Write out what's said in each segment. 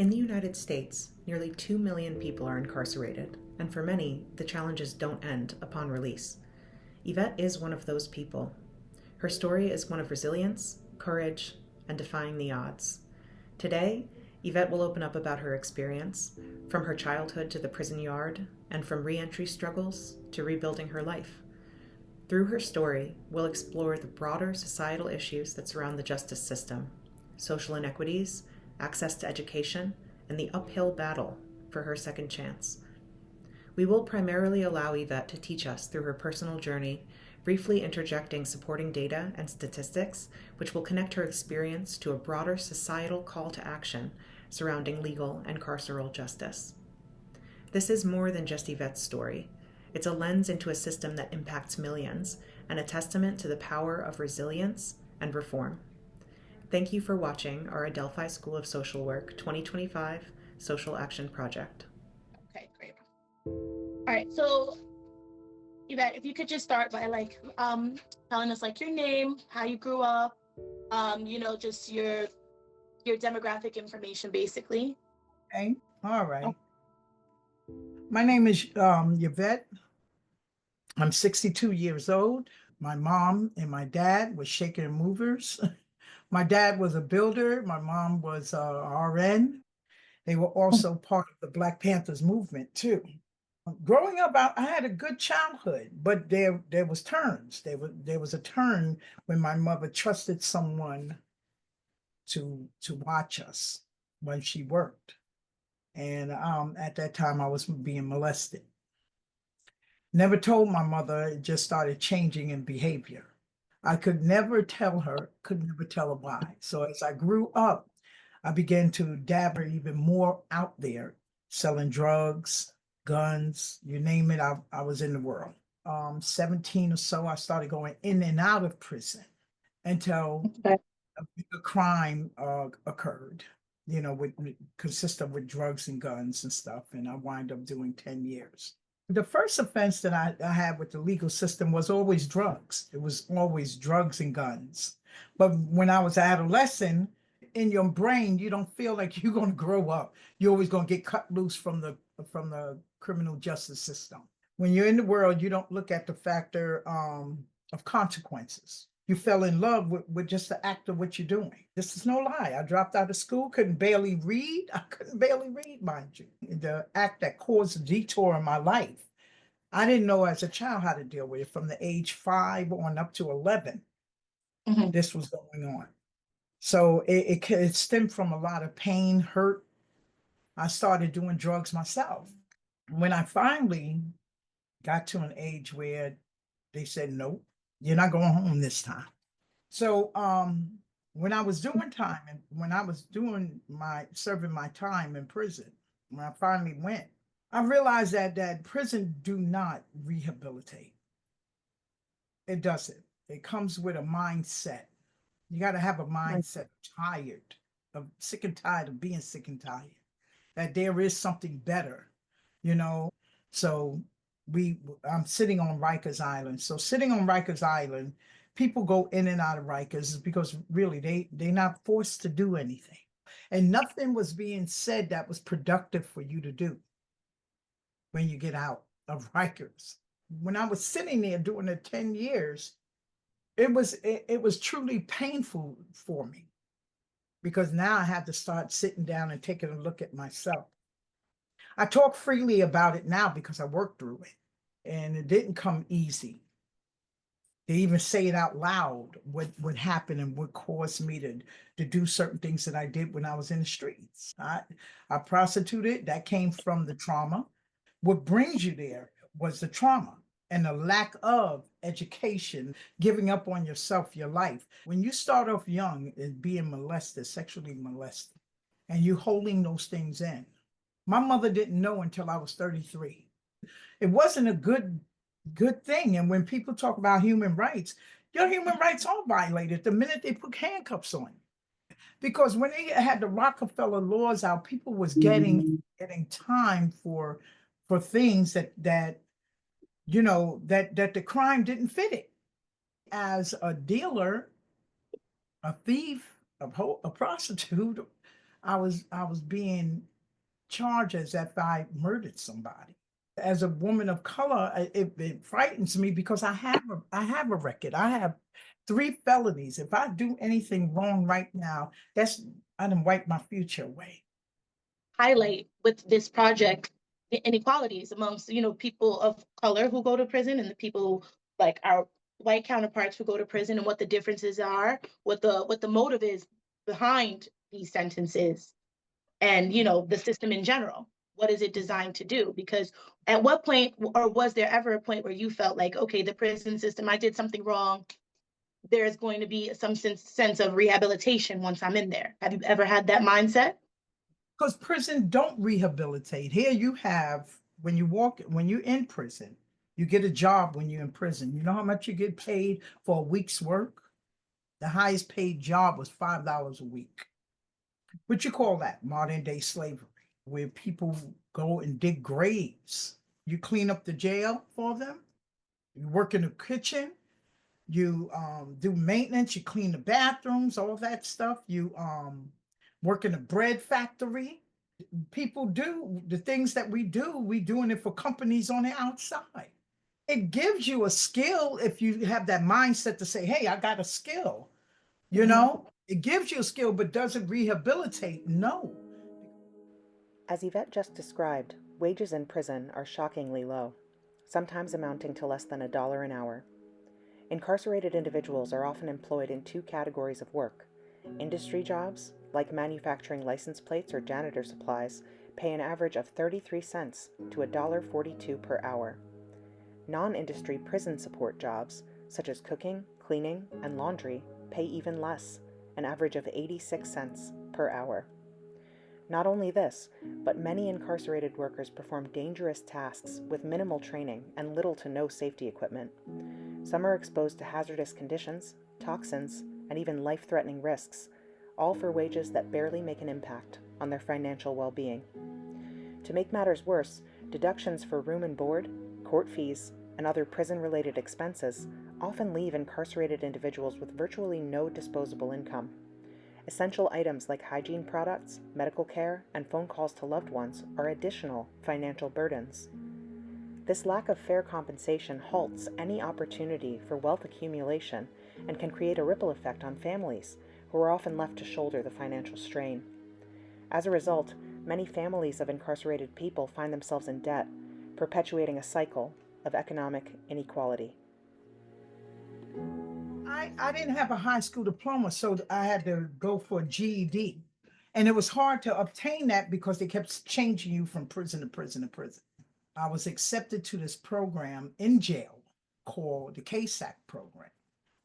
In the United States, nearly 2 million people are incarcerated, and for many, the challenges don't end upon release. Yvette is one of those people. Her story is one of resilience, courage, and defying the odds. Today, Yvette will open up about her experience, from her childhood to the prison yard, and from re-entry struggles to rebuilding her life. Through her story, we'll explore the broader societal issues that surround the justice system, social inequities, access to education, and the uphill battle for her second chance. We will primarily allow Yvette to teach us through her personal journey, briefly interjecting supporting data and statistics, which will connect her experience to a broader societal call to action surrounding legal and carceral justice. This is more than just Yvette's story. It's a lens into a system that impacts millions and a testament to the power of resilience and reform. Thank you for watching our Adelphi School of Social Work 2025 Social Action Project. Okay, great. All right, so Yvette, if you could just start by telling us your name, how you grew up, just your demographic information basically. Okay, all right. My name is Yvette. I'm 62 years old. My mom and my dad were shaker and movers. My dad was a builder. My mom was a RN. They were also part of the Black Panthers movement too. Growing up, I had a good childhood, but there was turns. There was a turn when my mother trusted someone to watch us when she worked. And at that time, I was being molested. Never told my mother, it just started changing in behavior. I could never tell her, could never tell her why. So as I grew up, I began to dabble even more out there, selling drugs, guns, you name it, I was in the world. 17 or so, I started going in and out of prison until a bigger crime occurred, consistent with drugs and guns and stuff. And I wind up doing 10 years. The first offense that I had with the legal system was always drugs. It was always drugs and guns. But when I was adolescent, in your brain, you don't feel like you're going to grow up. You're always going to get cut loose from the criminal justice system. When you're in the world, you don't look at the factor of consequences. You fell in love with just the act of what you're doing. This is no lie. I dropped out of school, couldn't barely read. I couldn't barely read, mind you. The act that caused a detour in my life, I didn't know as a child how to deal with it. From the age 5 on up to 11, This was going on. So it stemmed from a lot of pain, hurt. I started doing drugs myself. When I finally got to an age where they said, nope, you're not going home this time. So when I was doing time and when I was serving my time in prison, when I finally went, I realized that prison do not rehabilitate. It doesn't. It comes with a mindset. You got to have a mindset of sick and tired of being sick and tired, that there is something better, So I'm sitting on Rikers Island. So sitting on Rikers Island, people go in and out of Rikers because really they're not forced to do anything. And nothing was being said that was productive for you to do when you get out of Rikers. When I was sitting there doing the 10 years, it was truly painful for me because now I had to start sitting down and taking a look at myself. I talk freely about it now because I worked through it, and it didn't come easy. To even say it out loud, what happened and what caused me to do certain things that I did when I was in the streets. I prostituted, that came from the trauma. What brings you there was the trauma and the lack of education, giving up on yourself, your life. When you start off young and being molested, sexually molested, and you holding those things in. My mother didn't know until I was 33. It wasn't a good thing. And when people talk about human rights, your human rights are violated the minute they put handcuffs on you. Because when they had the Rockefeller laws out, people was getting time for things that the crime didn't fit it. As a dealer, a thief, a prostitute, I was being charged as if I murdered somebody. As a woman of color, it frightens me because I have a record. I have 3 felonies. If I do anything wrong right now, I done wipe my future away. Highlight with this project the inequalities amongst people of color who go to prison and the people like our white counterparts who go to prison, and what the differences are, what the motive is behind these sentences, and the system in general. What is it designed to do? Because at what point, or was there ever a point where you felt like, okay, the prison system, I did something wrong, there's going to be some sense of rehabilitation once I'm in there? Have you ever had that mindset? Because prison don't rehabilitate. Here you have, when you're in prison, you get a job when you're in prison. You know how much you get paid for a week's work? The highest paid job was $5 a week. What you call that? Modern day slavery, where people go and dig graves. You clean up the jail for them. You work in the kitchen. You do maintenance. You clean the bathrooms, all that stuff. You work in a bread factory. People do the things that we doing it for companies on the outside. It gives you a skill if you have that mindset to say, hey, I got a skill. It gives you a skill, but does it rehabilitate? No. As Yvette just described, wages in prison are shockingly low, sometimes amounting to less than $1 an hour. Incarcerated individuals are often employed in 2 categories of work. Industry jobs, like manufacturing license plates or janitor supplies, pay an average of 33 cents to $1.42 per hour. Non-industry prison support jobs, such as cooking, cleaning, and laundry, pay even less, an average of 86 cents per hour. Not only this, but many incarcerated workers perform dangerous tasks with minimal training and little to no safety equipment. Some are exposed to hazardous conditions, toxins, and even life-threatening risks, all for wages that barely make an impact on their financial well-being. To make matters worse, deductions for room and board, court fees, and other prison-related expenses often leave incarcerated individuals with virtually no disposable income. Essential items like hygiene products, medical care, and phone calls to loved ones are additional financial burdens. This lack of fair compensation halts any opportunity for wealth accumulation and can create a ripple effect on families who are often left to shoulder the financial strain. As a result, many families of incarcerated people find themselves in debt, perpetuating a cycle of economic inequality. I didn't have a high school diploma, so I had to go for a GED. And it was hard to obtain that because they kept changing you from prison to prison to prison. I was accepted to this program in jail called the KSAC program.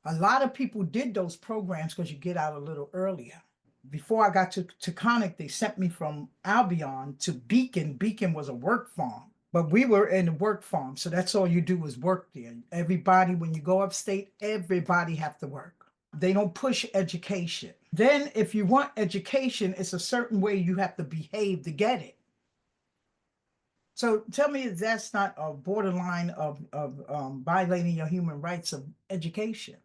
A lot of people did those programs because you get out a little earlier. Before I got to Taconic, they sent me from Albion to Beacon. Beacon was a work farm, but we were in the work farm, so that's all you do is work there. Everybody, when you go upstate, everybody have to work. They don't push education. Then if you want education, it's a certain way you have to behave to get it. So tell me if that's not a borderline of violating your human rights of education.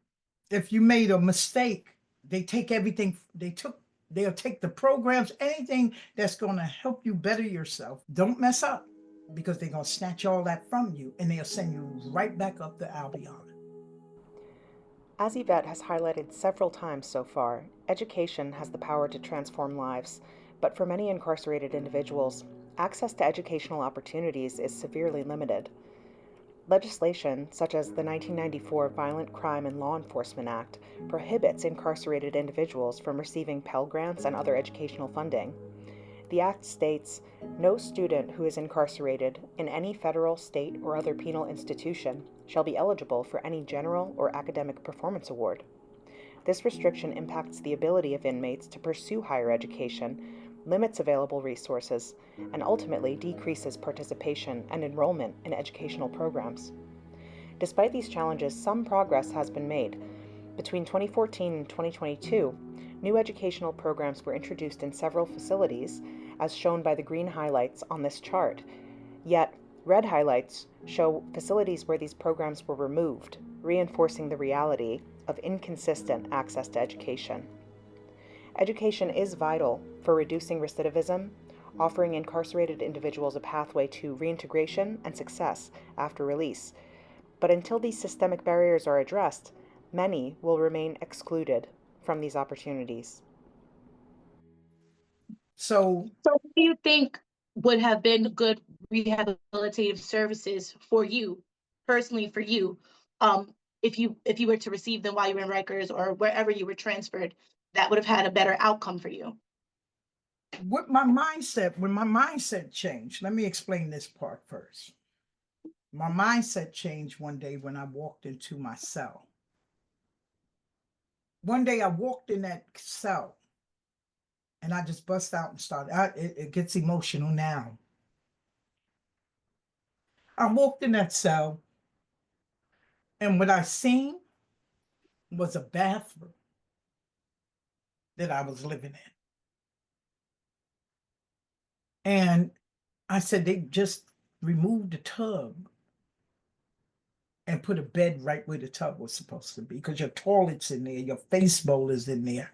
If you made a mistake, they take everything, they'll take the programs, anything that's going to help you better yourself. Don't mess up, because they're going to snatch all that from you and they'll send you right back up to Albion. As Yvette has highlighted several times so far, education has the power to transform lives, but for many incarcerated individuals, access to educational opportunities is severely limited. Legislation, such as the 1994 Violent Crime and Law Enforcement Act, prohibits incarcerated individuals from receiving Pell Grants and other educational funding. The Act states, "No student who is incarcerated in any federal, state, or other penal institution shall be eligible for any general or academic performance award." This restriction impacts the ability of inmates to pursue higher education, limits available resources, and ultimately decreases participation and enrollment in educational programs. Despite these challenges, some progress has been made. Between 2014 and 2022, new educational programs were introduced in several facilities, as shown by the green highlights on this chart. Yet, red highlights show facilities where these programs were removed, reinforcing the reality of inconsistent access to education. Education is vital for reducing recidivism, offering incarcerated individuals a pathway to reintegration and success after release. But until these systemic barriers are addressed, many will remain excluded from these opportunities. So So what do you think would have been good rehabilitative services for you, personally for you, if you were to receive them while you were in Rikers or wherever you were transferred, that would have had a better outcome for you? when my mindset changed, let me explain this part first. My mindset changed one day when I walked into my cell. One day I walked in that cell and I just bust out and started. It gets emotional now. I walked in that cell and what I seen was a bathroom that I was living in. And I said, they just removed the tub and put a bed right where the tub was supposed to be because your toilet's in there, your face bowl is in there.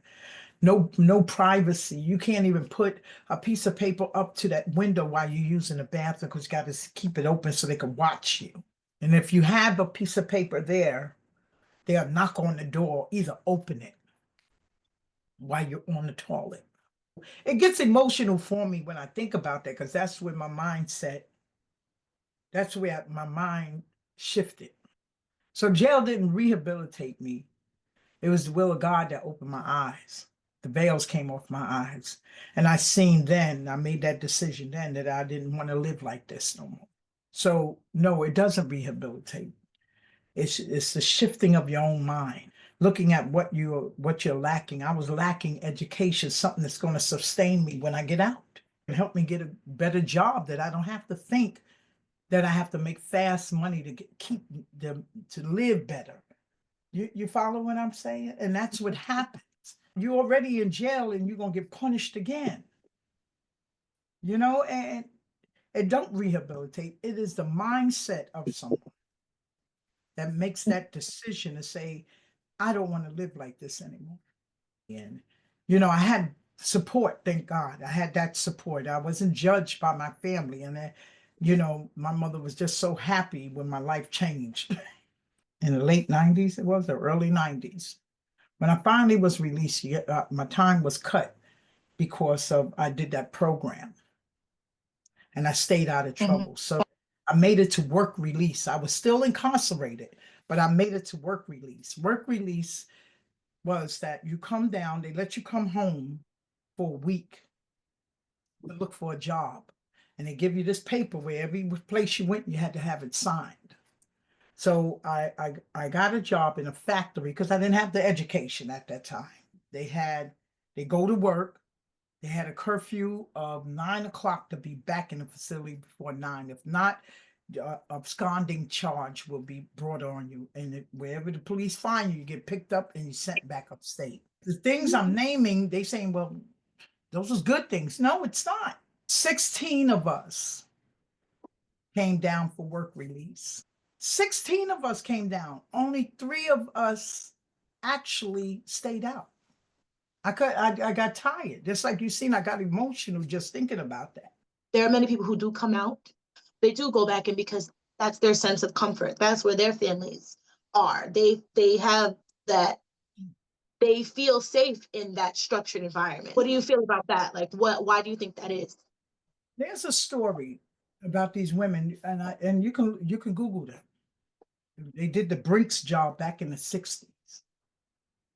No privacy. You can't even put a piece of paper up to that window while you're using the bathroom because you got to keep it open so they can watch you. And if you have a piece of paper there, they'll knock on the door, either open it while you're on the toilet. It gets emotional for me when I think about that because that's where my mindset, that's where my mind shifted. So jail didn't rehabilitate me. It was the will of God that opened my eyes. The veils came off my eyes. And I made that decision then that I didn't want to live like this no more. So no, it doesn't rehabilitate. It's the shifting of your own mind, looking at what you're lacking. I was lacking education, something that's going to sustain me when I get out and help me get a better job that I don't have to think that I have to make fast money to keep them to live better. You follow what I'm saying? And that's what happens. You're already in jail and you're gonna get punished again. And it don't rehabilitate. It is the mindset of someone that makes that decision to say, I don't want to live like this anymore. And I had support, thank God. I had that support. I wasn't judged by my family. And my mother was just so happy when my life changed. In the late 90s, it was the early 90s. When I finally was released, my time was cut because of I did that program and I stayed out of trouble. So I made it to work release. I was still incarcerated, but I made it to work release. Work release was that you come down, they let you come home for a week to look for a job. And they give you this paper where every place you went, you had to have it signed. So I got a job in a factory because I didn't have the education at that time. They go to work. They had a curfew of 9 o'clock to be back in the facility before 9. If not, absconding charge will be brought on you. And wherever the police find you, you get picked up and you sent back upstate. The things I'm naming, they saying, well, those are good things. No, it's not. 16 of us came down for work release. 16 of us came down. Only 3 of us actually stayed out. I got tired. Just like you seen, I got emotional just thinking about that. There are many people who do come out. They do go back in because that's their sense of comfort. That's where their families are. They have that. They feel safe in that structured environment. What do you feel about that? Like, why do you think that is? There's a story about these women, and you can Google them. They did the Brinks job back in the 60s.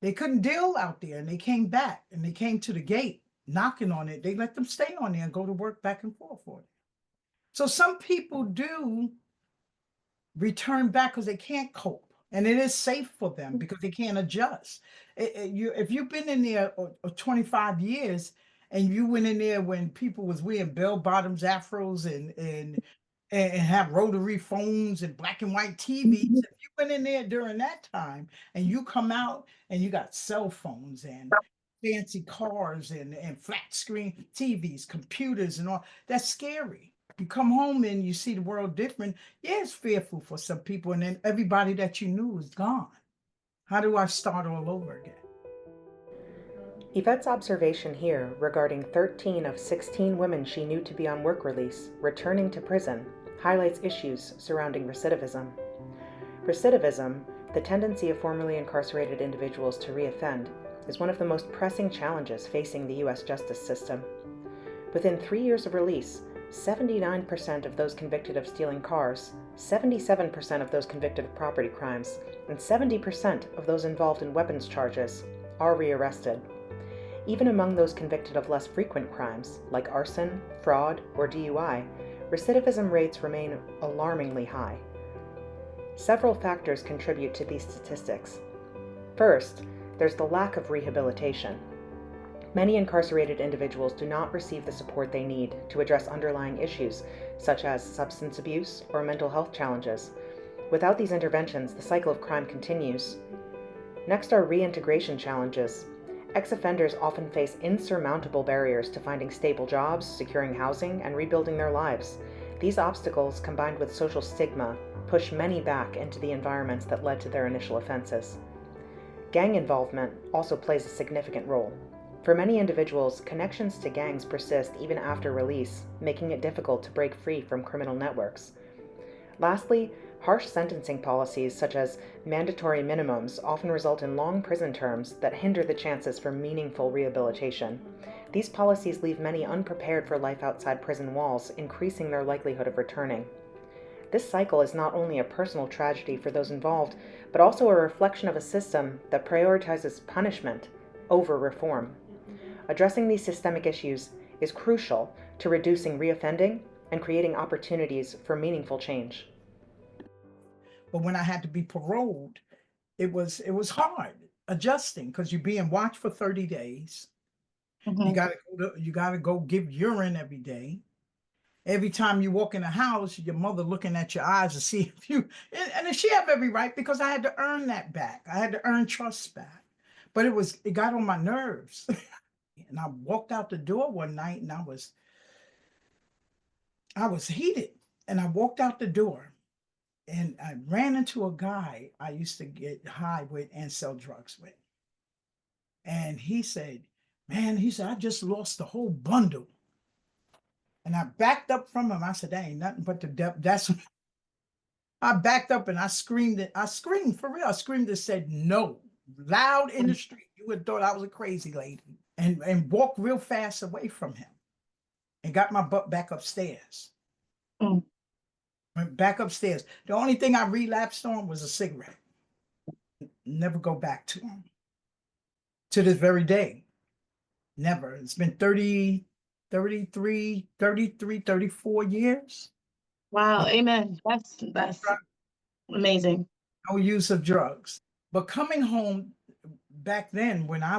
They couldn't deal out there and they came back and they came to the gate knocking on it. They let them stay on there and go to work back and forth for it. So some people do return back because they can't cope. And it is safe for them because they can't adjust. If you've been in there 25 years and you went in there when people was wearing bell bottoms, afros, and have rotary phones and black and white TVs. If you went in there during that time and you come out and you got cell phones and fancy cars and flat screen TVs, computers and all, that's scary. You come home and you see the world different. Yeah, it's fearful for some people. And then everybody that you knew is gone. How do I start all over again? Yvette's observation here regarding 13 of 16 women she knew to be on work release returning to prison highlights issues surrounding recidivism. Recidivism, the tendency of formerly incarcerated individuals to reoffend, is one of the most pressing challenges facing the U.S. justice system. Within 3 years of release, 79% of those convicted of stealing cars, 77% of those convicted of property crimes, and 70% of those involved in weapons charges are rearrested. Even among those convicted of less frequent crimes, like arson, fraud, or DUI, recidivism rates remain alarmingly high. Several factors contribute to these statistics. First, there's the lack of rehabilitation. Many incarcerated individuals do not receive the support they need to address underlying issues, such as substance abuse or mental health challenges. Without these interventions, the cycle of crime continues. Next are reintegration challenges. Ex-offenders often face insurmountable barriers to finding stable jobs, securing housing, and rebuilding their lives. These obstacles, combined with social stigma, push many back into the environments that led to their initial offenses. Gang involvement also plays a significant role. For many individuals, connections to gangs persist even after release, making it difficult to break free from criminal networks. Lastly, harsh sentencing policies such as mandatory minimums often result in long prison terms that hinder the chances for meaningful rehabilitation. These policies leave many unprepared for life outside prison walls, increasing their likelihood of returning. This cycle is not only a personal tragedy for those involved, but also a reflection of a system that prioritizes punishment over reform. Addressing these systemic issues is crucial to reducing reoffending and creating opportunities for meaningful change. But when I had to be paroled, it was hard adjusting because you're being watched for 30 days. You gotta go give urine every day. Every time you walk in the house, your mother looking at your eyes to see if you, and she have every right because I had to earn that back. I had to earn trust back. But it got on my nerves. And I walked out the door one night and I was heated. And I walked out the door and I ran into a guy I used to get high with and sell drugs with. And he said, man, I just lost the whole bundle. And I backed up from him. I said, that ain't nothing but the devil. I backed up and I screamed I screamed for real. I screamed and said, no, loud in the street. You would have thought I was a crazy lady. And walked real fast away from him and got my butt back upstairs. Went back upstairs. The only thing I relapsed on was a cigarette. Never go back to him. To this very day. Never. It's been 33, 34 years. Wow, amen. That's amazing. No use of drugs. But coming home back then, when I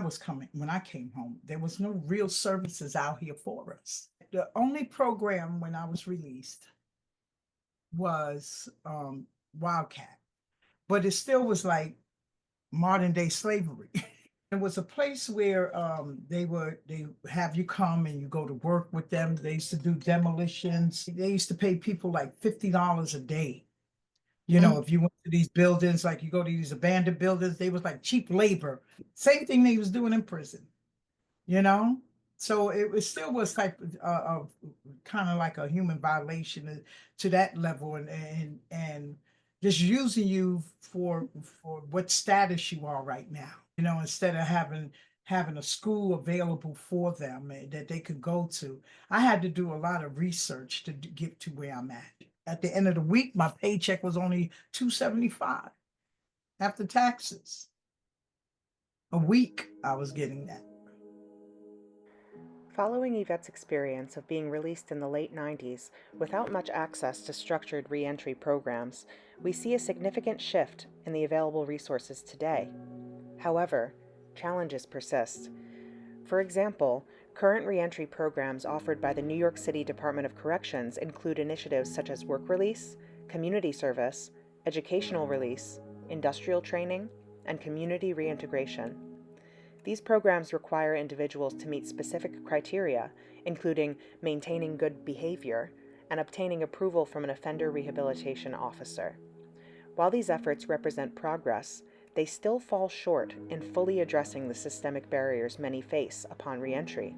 came home, there was no real services out here for us. The only program when I was released was Wildcat, but it still was like modern day slavery. It was a place where they have you come and you go to work with them. They used to do demolitions. They used to pay people like $50 a day. You know, if you went to these buildings, like you go to these abandoned buildings, they was like cheap labor. Same thing they was doing in prison, you know? So it still was like kind of like a human violation to that level and just using you for what status you are right now. You know, instead of having a school available for them that they could go to. I had to do a lot of research to get to where I'm at. At the end of the week, my paycheck was only $275 after taxes. A week I was getting that. Following Yvette's experience of being released in the late 90s without much access to structured re-entry programs, we see a significant shift in the available resources today. However, challenges persist. For example, current re-entry programs offered by the New York City Department of Corrections include initiatives such as work release, community service, educational release, industrial training, and community reintegration. These programs require individuals to meet specific criteria, including maintaining good behavior and obtaining approval from an offender rehabilitation officer. While these efforts represent progress, they still fall short in fully addressing the systemic barriers many face upon reentry.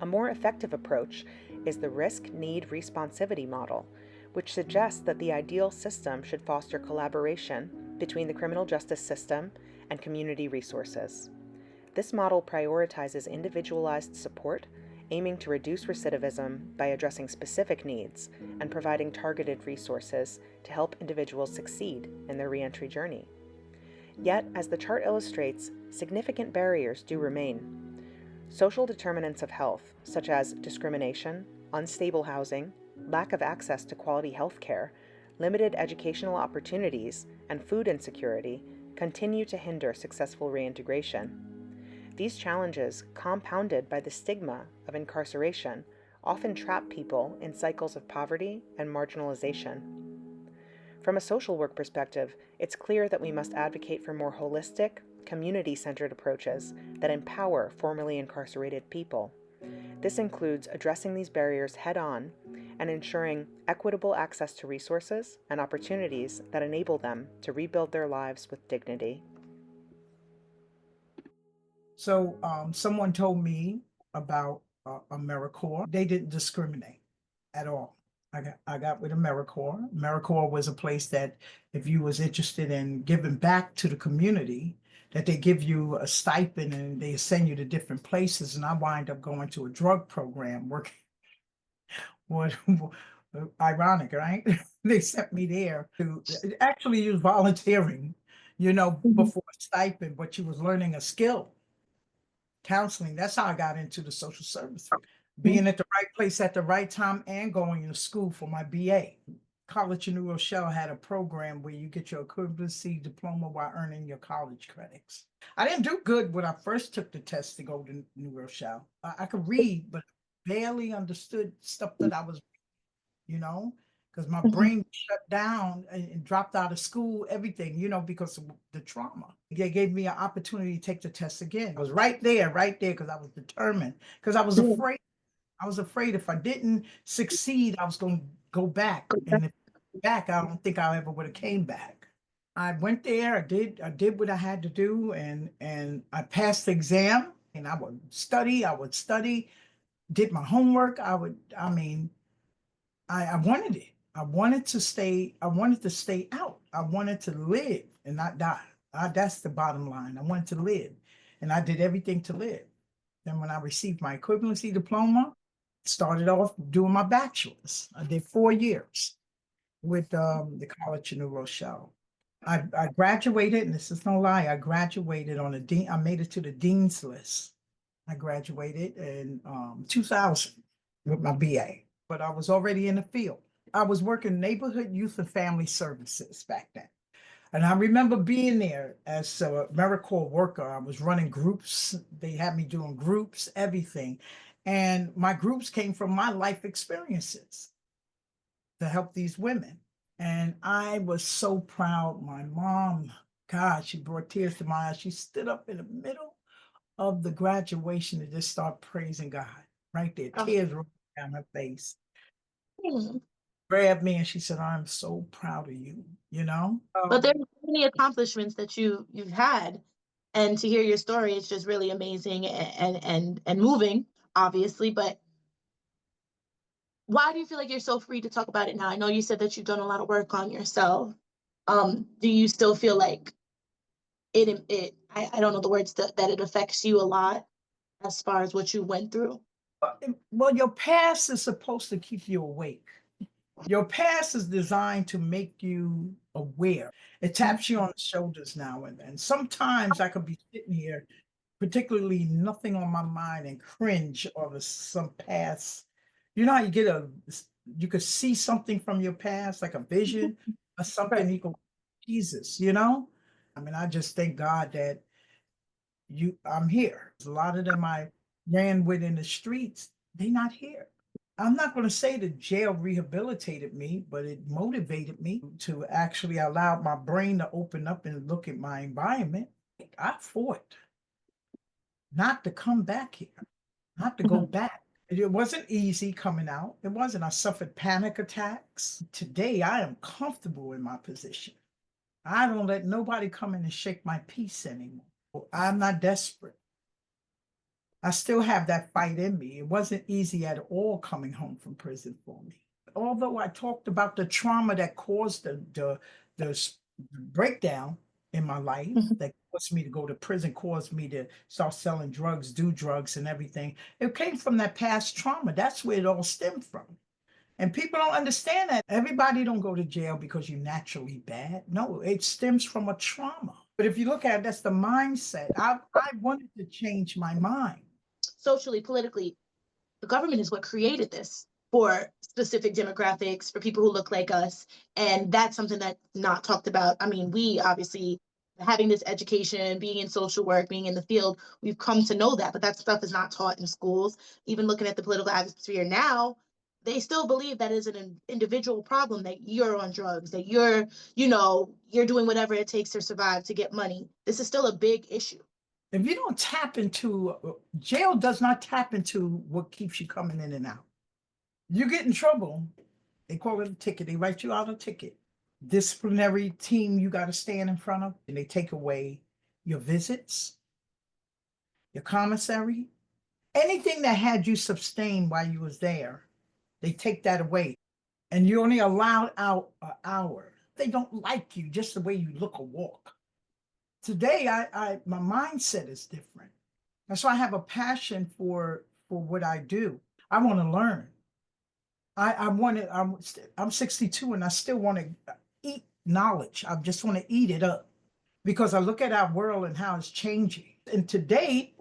A more effective approach is the risk-need responsivity model, which suggests that the ideal system should foster collaboration between the criminal justice system and community resources. This model prioritizes individualized support, aiming to reduce recidivism by addressing specific needs and providing targeted resources to help individuals succeed in their reentry journey. Yet, as the chart illustrates, significant barriers do remain. Social determinants of health, such as discrimination, unstable housing, lack of access to quality health care, limited educational opportunities, and food insecurity, continue to hinder successful reintegration. These challenges, compounded by the stigma of incarceration, often trap people in cycles of poverty and marginalization. From a social work perspective, it's clear that we must advocate for more holistic, community-centered approaches that empower formerly incarcerated people. This includes addressing these barriers head-on and ensuring equitable access to resources and opportunities that enable them to rebuild their lives with dignity. So someone told me about AmeriCorps. They didn't discriminate at all. I got with AmeriCorps. AmeriCorps was a place that if you was interested in giving back to the community, that they give you a stipend and they send you to different places. And I wind up going to a drug program working. What ironic, right? They sent me there to actually use volunteering, before stipend, but you was learning a skill. Counseling. That's how I got into the social service. Being at the right place at the right time and going to school for my BA. College in New Rochelle had a program where you get your equivalency diploma while earning your college credits. I didn't do good when I first took the test to go to New Rochelle. I could read, but barely understood stuff that I was, because my brain shut down and dropped out of school, everything, because of the trauma. They gave me an opportunity to take the test again. I was right there, because I was determined, because I was afraid. I was afraid if I didn't succeed, I was going to go back. And if back, I don't think I ever would have came back. I went there, I did what I had to do, and I passed the exam, and I would study, did my homework. I wanted it. I wanted to stay out. I wanted to live and not die. That's the bottom line. I wanted to live, and I did everything to live. Then when I received my equivalency diploma, started off doing my bachelor's. I did 4 years with the College in New Rochelle. I graduated, and this is no lie, I graduated on I made it to the dean's list. I graduated in 2000 with my BA, but I was already in the field. I was working neighborhood youth and family services back then. And I remember being there as a AmeriCorps worker. I was running groups. They had me doing groups, everything. And my groups came from my life experiences to help these women. And I was so proud. My mom, God, she brought tears to my eyes. She stood up in the middle of the graduation and just started praising God right there. Tears rolling down her face. Grabbed me and she said, "I'm so proud of you," But there's many accomplishments that you've had, and to hear your story is just really amazing and moving, obviously. But why do you feel like you're so free to talk about it now? I know you said that you've done a lot of work on yourself. Do you still feel like I don't know the words that it affects you a lot as far as what you went through? Well, your past is supposed to keep you awake. Your past is designed to make you aware. It taps you on the shoulders now and then. Sometimes I could be sitting here, particularly nothing on my mind, and cringe over some past. You know how you could see something from your past, like a vision or something. You go, Jesus, I mean, I just thank God that I'm here. A lot of them I ran with in the streets, they not here. I'm not going to say the jail rehabilitated me, but it motivated me to actually allow my brain to open up and look at my environment. I fought not to come back here, not to go back. It wasn't easy coming out. It wasn't. I suffered panic attacks. Today, I am comfortable in my position. I don't let nobody come in and shake my peace anymore. I'm not desperate. I still have that fight in me. It wasn't easy at all coming home from prison for me. Although I talked about the trauma that caused the breakdown in my life, that caused me to go to prison, caused me to start selling drugs, do drugs and everything. It came from that past trauma. That's where it all stemmed from. And people don't understand that. Everybody don't go to jail because you're naturally bad. No, it stems from a trauma. But if you look at it, that's the mindset. I wanted to change my mind. Socially, politically, the government is what created this for specific demographics, for people who look like us. And that's something that's not talked about. I mean, we obviously, having this education, being in social work, being in the field, we've come to know that, but that stuff is not taught in schools. Even looking at the political atmosphere now, they still believe that is an individual problem, that you're on drugs, that you're doing whatever it takes to survive, to get money. This is still a big issue. If you don't tap into jail, does not tap into what keeps you coming in and out. You get in trouble, they call it a ticket. They write you out a ticket. Disciplinary team you got to stand in front of, and they take away your visits, your commissary, anything that had you sustained while you was there. They take that away, and you're only allowed out an hour. They don't like you just the way you look or walk. Today, my mindset is different. That's why I have a passion for what I do. I want to learn. I'm 62 and I still want to eat knowledge. I just want to eat it up because I look at our world and how it's changing. And today,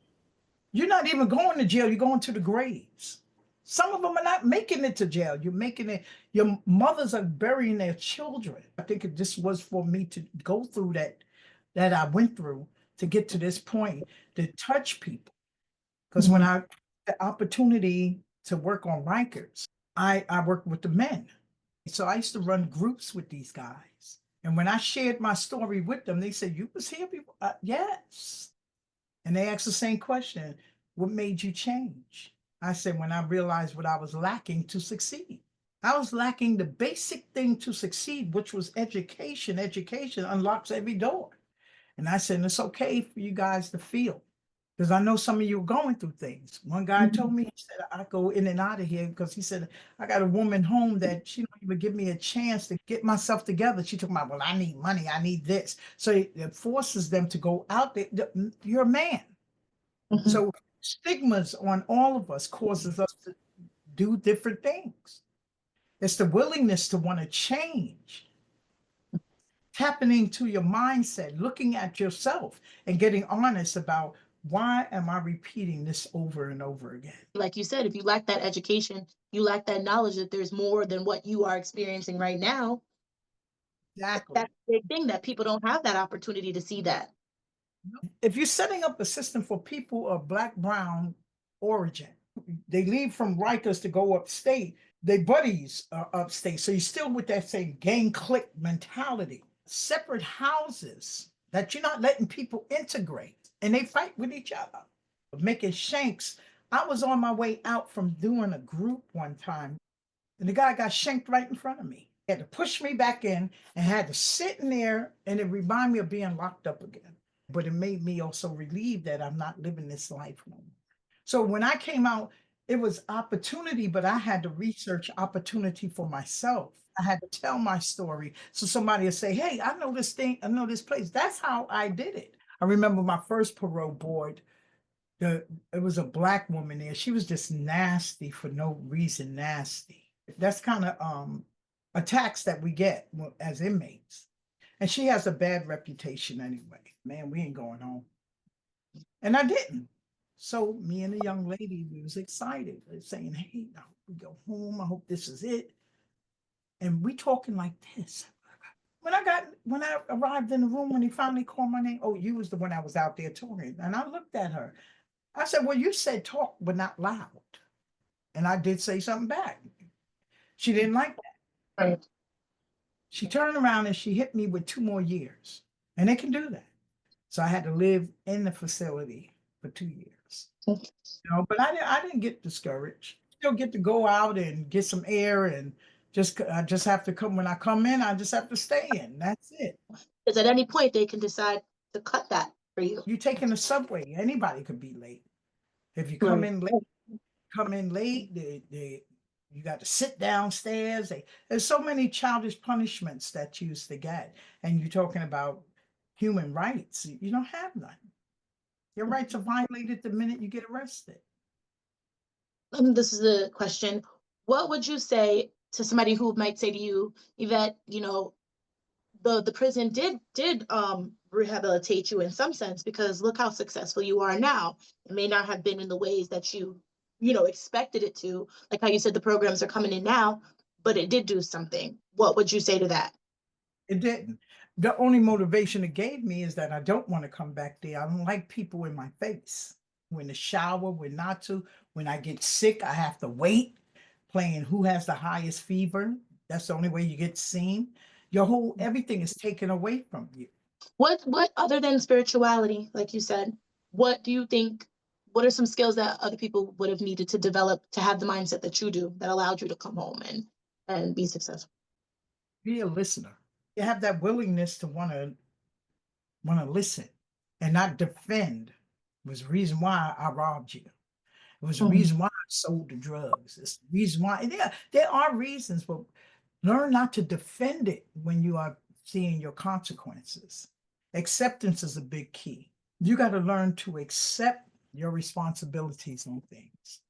you're not even going to jail, you're going to the graves. Some of them are not making it to jail. You're making it, your mothers are burying their children. I think this was for me to go through that I went through to get to this point, to touch people. Because when I had the opportunity to work on Rikers, I worked with the men. So I used to run groups with these guys. And when I shared my story with them, they said, "You was here before?" Yes. And they asked the same question, "What made you change?" I said, "When I realized what I was lacking to succeed. I was lacking the basic thing to succeed, which was education. Education unlocks every door." And I said, "It's okay for you guys to feel, because I know some of you are going through things." One guy told me, he said, "I go in and out of here," because he said, "I got a woman home that she don't even give me a chance to get myself together." She took about, "Well, I need money, I need this." So it forces them to go out there. You're a man. So stigmas on all of us causes us to do different things. It's the willingness to want to change, tapping into your mindset, looking at yourself and getting honest about, why am I repeating this over and over again? Like you said, if you lack that education, you lack that knowledge that there's more than what you are experiencing right now. Exactly. That's the big thing, that people don't have that opportunity to see that. If you're setting up a system for people of Black, brown origin, they leave from Rikers to go upstate, they buddies are upstate. So you're still with that same gang clique mentality. Separate houses that you're not letting people integrate, and they fight with each other. Making shanks. I was on my way out from doing a group one time, and the guy got shanked right in front of me. He had to push me back in and had to sit in there, and it reminded me of being locked up again. But it made me also relieved that I'm not living this life no more. So when I came out, it was opportunity, but I had to research opportunity for myself. I had to tell my story so somebody would say, "Hey, I know this thing, I know this place." That's how I did it. I remember my first parole board, it was a Black woman there. She was just nasty for no reason, nasty. That's kind of attacks that we get as inmates. And she has a bad reputation anyway. Man, we ain't going home. And I didn't. So me and the young lady, we was excited, saying, "Hey, I hope we go home. I hope this is it." And we talking like this. When I arrived in the room, when he finally called my name, "Oh, you was the one I was out there talking." And I looked at her. I said, "Well, you said talk, but not loud." And I did say something back. She didn't like that. Right. She turned around and she hit me with 2 more years. And they can do that. So I had to live in the facility for 2 years. But I didn't get discouraged. Still get to go out and get some air and I just have to come when I come in. I just have to stay in. That's it. Because at any point they can decide to cut that for you. You taking the subway, anybody could be late. If you Right. come in late, you got to sit downstairs. There's so many childish punishments that you used to get. And you're talking about human rights. You don't have none. Your rights are violated the minute you get arrested. This is the question. What would you say to somebody who might say to you, Yvette, the prison did rehabilitate you in some sense, because look how successful you are now. It may not have been in the ways that you expected it to, like how you said the programs are coming in now, but it did do something. What would you say to that? It didn't. The only motivation it gave me is that I don't want to come back there. I don't like people in my face. When the shower, when not to, when I get sick, I have to wait, playing who has the highest fever. That's the only way you get seen. Everything is taken away from you. What other than spirituality, like you said, what do you think, what are some skills that other people would have needed to develop to have the mindset that you do that allowed you to come home and be successful? Be a listener. You have that willingness to want to listen and not defend. Was the reason why I robbed you. It was the reason why I sold the drugs. It's the reason why. There are reasons, but learn not to defend it when you are seeing your consequences. Acceptance is a big key. You got to learn to accept your responsibilities on things.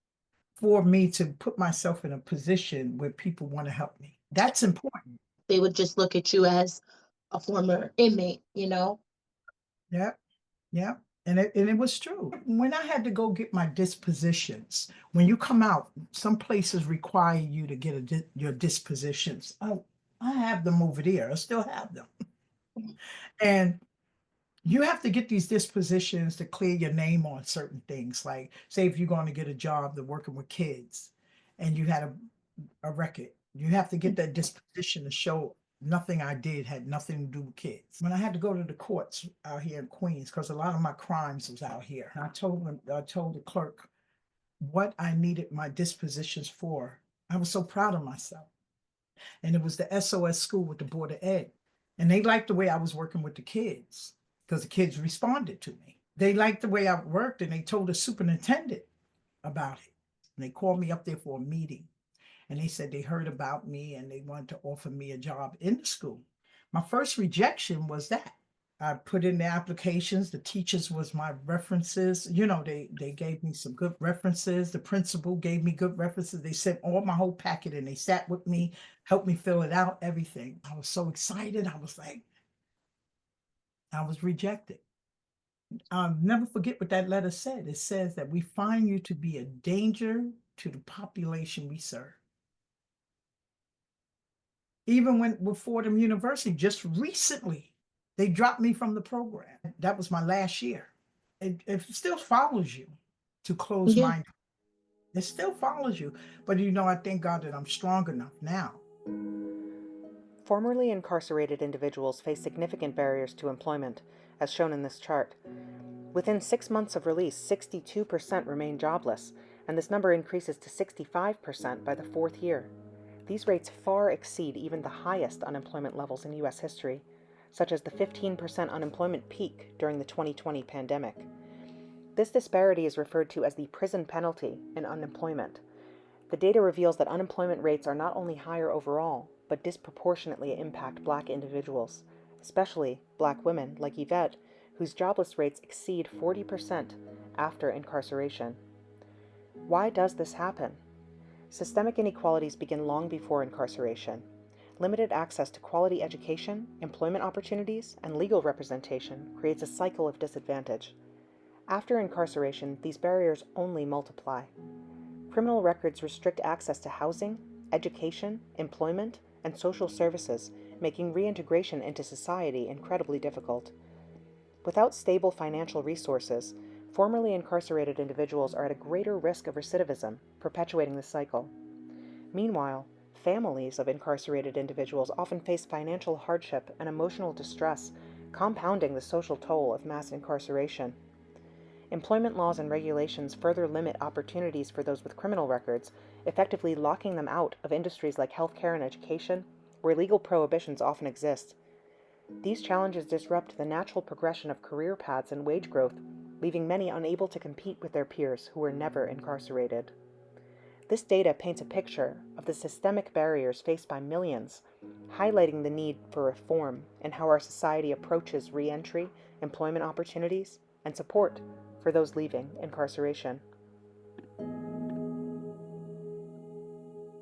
For me to put myself in a position where people want to help me, that's important. They would just look at you as a former inmate. Yeah, yeah. And it was true. When I had to go get my dispositions, when you come out, some places require you to get your dispositions. Oh, I have them over there. I still have them. And you have to get these dispositions to clear your name on certain things. Like, say, if you're going to get a job to working with kids and you had a record, you have to get that disposition to show nothing I did had nothing to do with kids. When I had to go to the courts out here in Queens, because a lot of my crimes was out here, I told the clerk what I needed my dispositions for. I was so proud of myself. And it was the SOS school with the Board of Ed. And they liked the way I was working with the kids because the kids responded to me. They liked the way I worked, and they told the superintendent about it. And they called me up there for a meeting. And they said they heard about me and they wanted to offer me a job in the school. My first rejection was that. I put in the applications. The teachers was my references. They gave me some good references. The principal gave me good references. They sent all my whole packet and they sat with me, helped me fill it out, everything. I was so excited. I was like, I was rejected. I'll never forget what that letter said. It says that we find you to be a danger to the population we serve. Even with Fordham University, just recently, they dropped me from the program. That was my last year. It still follows you to close Yeah. mind. It still follows you. But I thank God that I'm strong enough now. Formerly incarcerated individuals face significant barriers to employment, as shown in this chart. Within 6 months of release, 62% remain jobless, and this number increases to 65% by the 4th year. These rates far exceed even the highest unemployment levels in U.S. history, such as the 15% unemployment peak during the 2020 pandemic. This disparity is referred to as the prison penalty in unemployment. The data reveals that unemployment rates are not only higher overall, but disproportionately impact Black individuals, especially Black women like Yvette, whose jobless rates exceed 40% after incarceration. Why does this happen? Systemic inequalities begin long before incarceration. Limited access to quality education, employment opportunities, and legal representation creates a cycle of disadvantage. After incarceration, these barriers only multiply. Criminal records restrict access to housing, education, employment, and social services, making reintegration into society incredibly difficult. Without stable financial resources, formerly incarcerated individuals are at a greater risk of recidivism, perpetuating the cycle. Meanwhile, families of incarcerated individuals often face financial hardship and emotional distress, compounding the social toll of mass incarceration. employment laws and regulations further limit opportunities for those with criminal records, effectively locking them out of industries like healthcare and education, where legal prohibitions often exist. These challenges disrupt the natural progression of career paths and wage growth, leaving many unable to compete with their peers who were never incarcerated. This data paints a picture of the systemic barriers faced by millions, highlighting the need for reform and how our society approaches re-entry, employment opportunities, and support for those leaving incarceration.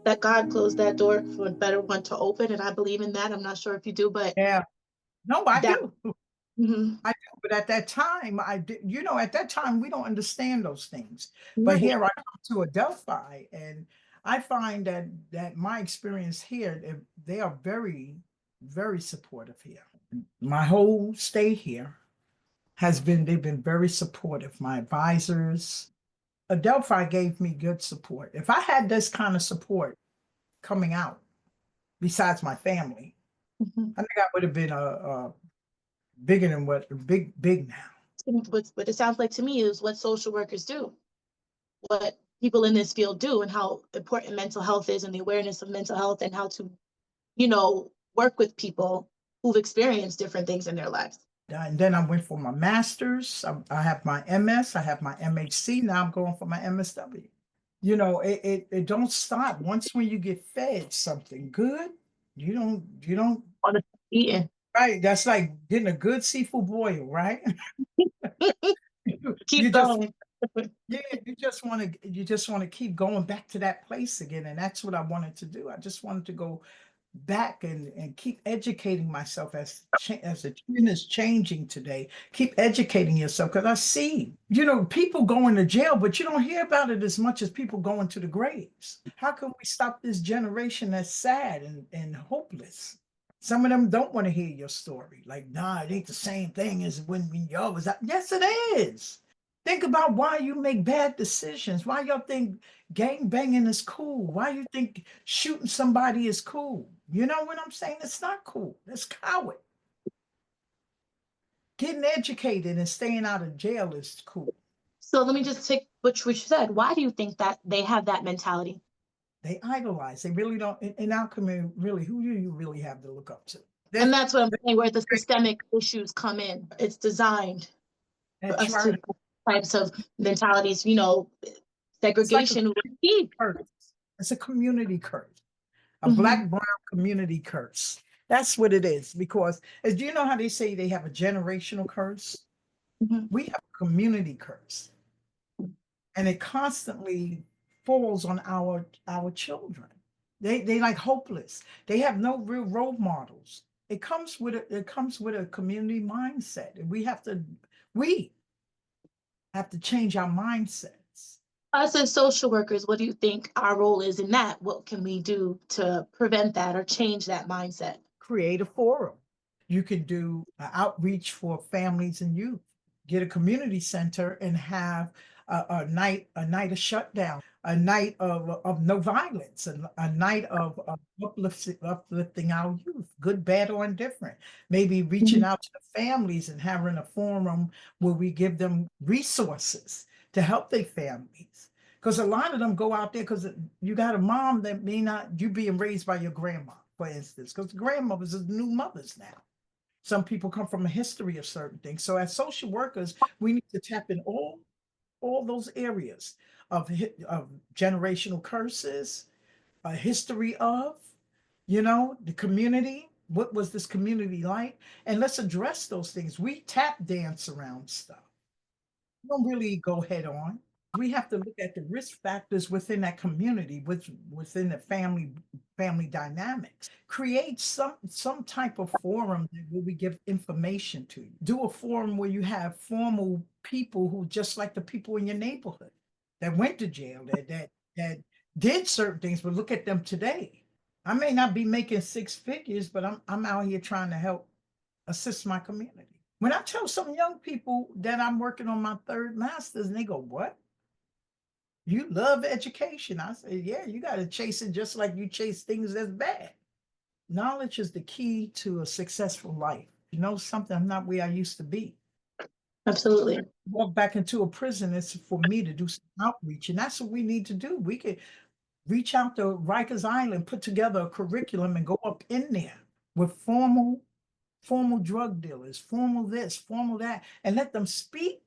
That God closed that door for a better one to open, and I believe in that. I'm not sure if you do, but Yeah. No, I that. do. Mhm. I do. But at that time, I did, at that time, we don't understand those things. But Right. here I come to Adelphi, and I find that my experience here, they are very, very supportive here. My whole stay here they've been very supportive. My advisors, Adelphi gave me good support. If I had this kind of support coming out, besides my family, Mhm. I think I would have been a bigger than big now. What it sounds like to me is what social workers do, what people in this field do, and how important mental health is, and the awareness of mental health, and how to, work with people who've experienced different things in their lives. And then I went for my master's. I have my MS. I have my MHC. Now I'm going for my MSW. It don't stop. Once when you get fed something good, you don't. On the eating. Right. That's like getting a good seafood boil, right? You Keep just going. Yeah, you just want to keep going back to that place again. And that's what I wanted to do. I just wanted to go back and keep educating myself as the trend is changing today. Keep educating yourself because I see, people going to jail, but you don't hear about it as much as people going to the graves. How can we stop this generation that's sad and hopeless? Some of them don't want to hear your story. Like, nah, it ain't the same thing as when y'all was out. Yes, it is. Think about why you make bad decisions. Why y'all think gang banging is cool? Why you think shooting somebody is cool? You know what I'm saying? It's not cool. It's coward. Getting educated and staying out of jail is cool. So let me just take what you said. Why do you think that they have that mentality? They idolize. They really don't. In our community, really, who do you really have to look up to? And that's what I'm saying, where the systemic issues come in. It's designed for That's us to right. types of mentalities, It's like a segregation. curse. It's a community curse. A Mhm. black brown community curse. That's what it is. Because as do you know how they say they have a generational curse? Mhm. We have a community curse, and it constantly falls on our children. They like hopeless. They have no real role models. It comes with a community mindset, and we have to change our mindsets. Us as social workers, what do you think our role is in that? What can we do to prevent that or change that mindset? Create a forum. You could do outreach for families and youth. Get a community center and have a night of shutdown, a night of no violence, a night of uplifting our youth, good, bad, or indifferent. Maybe reaching Mhm. out to the families and having a forum where we give them resources to help their families. Because a lot of them go out there because you got a mom that may not, you being raised by your grandma, for instance, because grandmothers are new mothers now. Some people come from a history of certain things. So as social workers, we need to tap in all those areas of generational curses, a history of, the community. What was this community like? And let's address those things. We tap dance around stuff. We don't really go head on. We have to look at the risk factors within that community, within the family dynamics. Create some type of forum where we give information to you. Do a forum where you have formal people who just like the people in your neighborhood that went to jail, that did certain things, but look at them today. I may not be making six figures, but I'm out here trying to help assist my community. When I tell some young people that I'm working on my third master's, and they go, "What? You love education?" I say, "Yeah, you got to chase it just like you chase things that's bad." Knowledge is the key to a successful life. You know something, I'm not where I used to be. Absolutely. Walk back into a prison, it's for me to do some outreach, and that's what we need to do. We could reach out to Rikers Island, put together a curriculum and go up in there with formal drug dealers, formal this, formal that, and let them speak.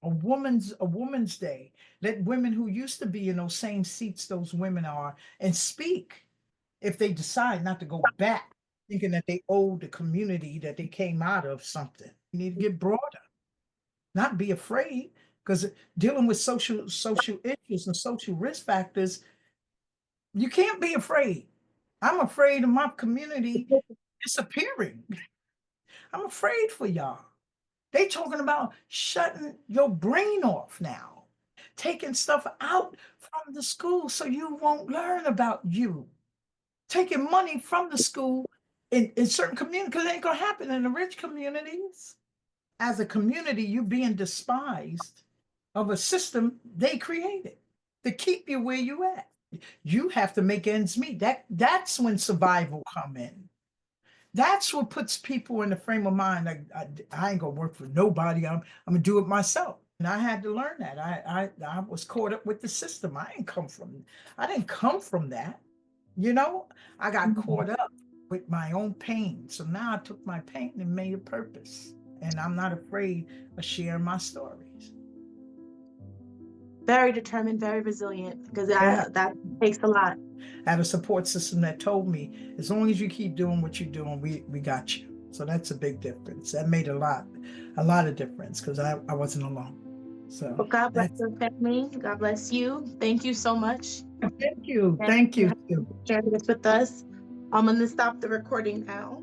A woman's day. Let women who used to be in those same seats those women are and speak if they decide not to go back, thinking that they owe the community that they came out of something. You need to get broader, not be afraid, because dealing with social issues and social risk factors, you can't be afraid. I'm afraid of my community disappearing. I'm afraid for y'all. They talking about shutting your brain off now, taking stuff out from the school so you won't learn about you, taking money from the school in certain communities, because it ain't gonna happen in the rich communities. As a community, you're being despised of a system they created to keep you where you at. You have to make ends meet. That's when survival come in. That's what puts people in the frame of mind like I ain't gonna work for nobody. I'm gonna do it myself. And I had to learn that. I was caught up with the system. I didn't come from that. You know, I got caught up with my own pain. So now I took my pain and made a purpose. And I'm not afraid of sharing my stories. Very determined, very resilient, because Yeah. that takes a lot. I had a support system that told me, as long as you keep doing what you're doing, we got you. So that's a big difference. That made a lot of difference, because I wasn't alone. So Well, God bless your family. God bless you. Thank you so much. thank you. And Thank you. sharing this with us. I'm going to stop the recording now.